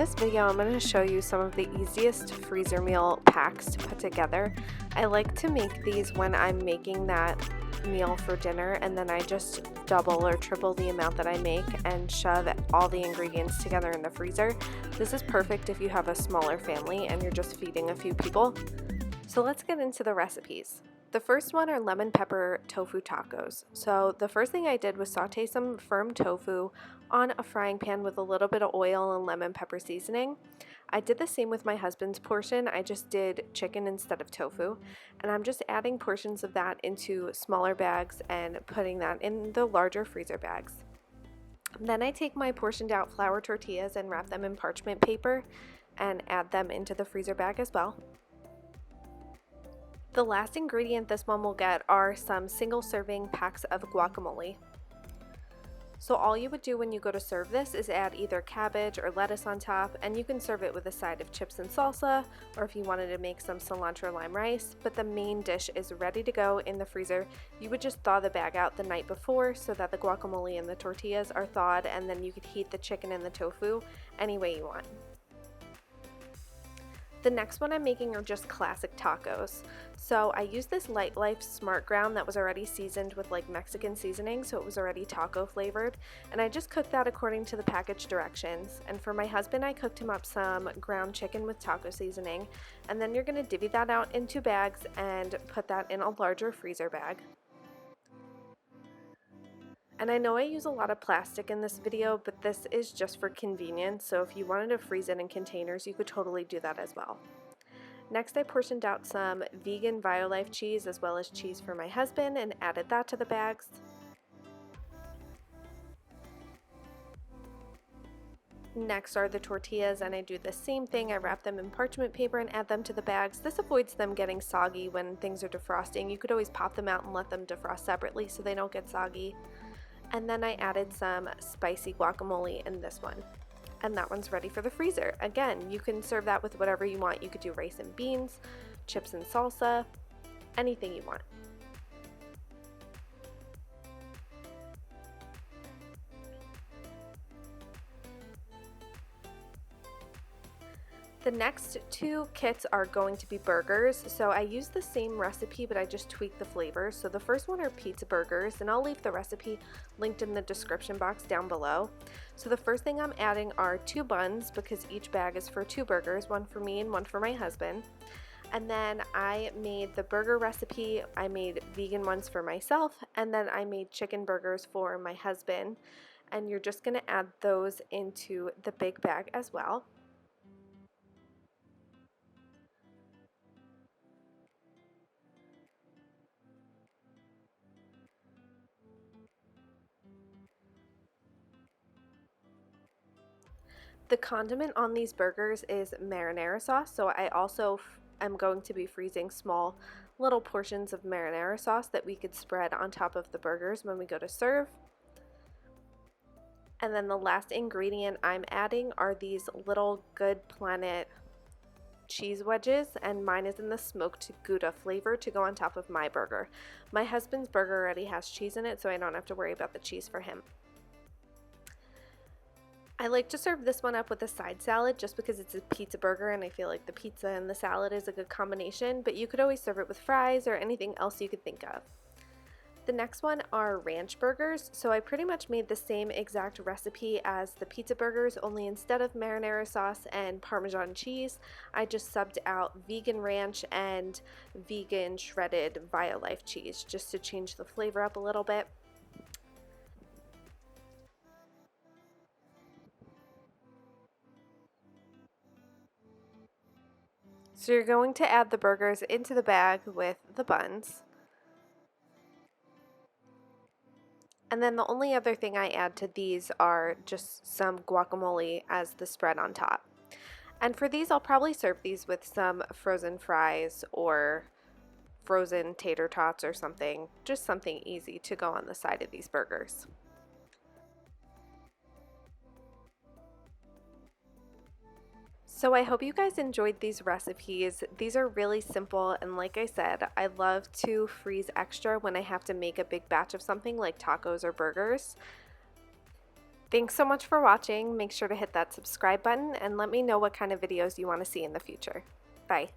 this video, I'm going to show you some of the easiest freezer meal packs to put together. I like to make these when I'm making that meal for dinner, and then I just double or triple the amount that I make and shove all the ingredients together in the freezer. This is perfect if you have a smaller family and you're just feeding a few people. So let's get into the recipes. The first one are lemon pepper tofu tacos. So the first thing I did was saute some firm tofu on a frying pan with a little bit of oil and lemon pepper seasoning. I did the same with my husband's portion. I just did chicken instead of tofu, and I'm just adding portions of that into smaller bags and putting that in the larger freezer bags. Then I take my portioned out flour tortillas and wrap them in parchment paper and add them into the freezer bag as well. The last ingredient this one will get are some single serving packs of guacamole. So all you would do when you go to serve this is add either cabbage or lettuce on top, and you can serve it with a side of chips and salsa, or if you wanted to make some cilantro lime rice, but the main dish is ready to go in the freezer. You would just thaw the bag out the night before so that the guacamole and the tortillas are thawed, and then you could heat the chicken and the tofu any way you want. The next one I'm making are just classic tacos. So I used this Light Life Smart Ground that was already seasoned with like Mexican seasoning, so it was already taco flavored, and I just cooked that according to the package directions. And for my husband, I cooked him up some ground chicken with taco seasoning, and then you're going to divvy that out into bags and put that in a larger freezer bag. And I know I use a lot of plastic in this video, but this is just for convenience, so if you wanted to freeze it in containers, you could totally do that as well. Next, I portioned out some vegan Violife cheese as well as cheese for my husband and added that to the bags. Next are the tortillas, and I do the same thing. I wrap them in parchment paper and add them to the bags. This avoids them getting soggy when things are defrosting. You could always pop them out and let them defrost separately so they don't get soggy. And then I added some spicy guacamole in this one. And that one's ready for the freezer. Again, you can serve that with whatever you want. You could do rice and beans, chips and salsa, anything you want. The next two kits are going to be burgers. So I use the same recipe, but I just tweak the flavors. So the first one are pizza burgers, and I'll leave the recipe linked in the description box down below. So the first thing I'm adding are 2 buns, because each bag is for 2 burgers, one for me and one for my husband. And then I made the burger recipe. I made vegan ones for myself, and then I made chicken burgers for my husband. And you're just gonna add those into the big bag as well. The condiment on these burgers is marinara sauce, so I also am going to be freezing small little portions of marinara sauce that we could spread on top of the burgers when we go to serve. And then the last ingredient I'm adding are these little Good Planet cheese wedges, and mine is in the smoked Gouda flavor to go on top of my burger. My husband's burger already has cheese in it, so I don't have to worry about the cheese for him. I like to serve this one up with a side salad just because it's a pizza burger and I feel like the pizza and the salad is a good combination, but you could always serve it with fries or anything else you could think of. The next one are ranch burgers. So I pretty much made the same exact recipe as the pizza burgers, only instead of marinara sauce and Parmesan cheese, I just subbed out vegan ranch and vegan shredded Violife cheese just to change the flavor up a little bit. So you're going to add the burgers into the bag with the buns. And then the only other thing I add to these are just some guacamole as the spread on top. And for these, I'll probably serve these with some frozen fries or frozen tater tots or something. Just something easy to go on the side of these burgers. So I hope you guys enjoyed these recipes. These are really simple, and like I said, I love to freeze extra when I have to make a big batch of something like tacos or burgers. Thanks so much for watching. Make sure to hit that subscribe button and let me know what kind of videos you want to see in the future. Bye.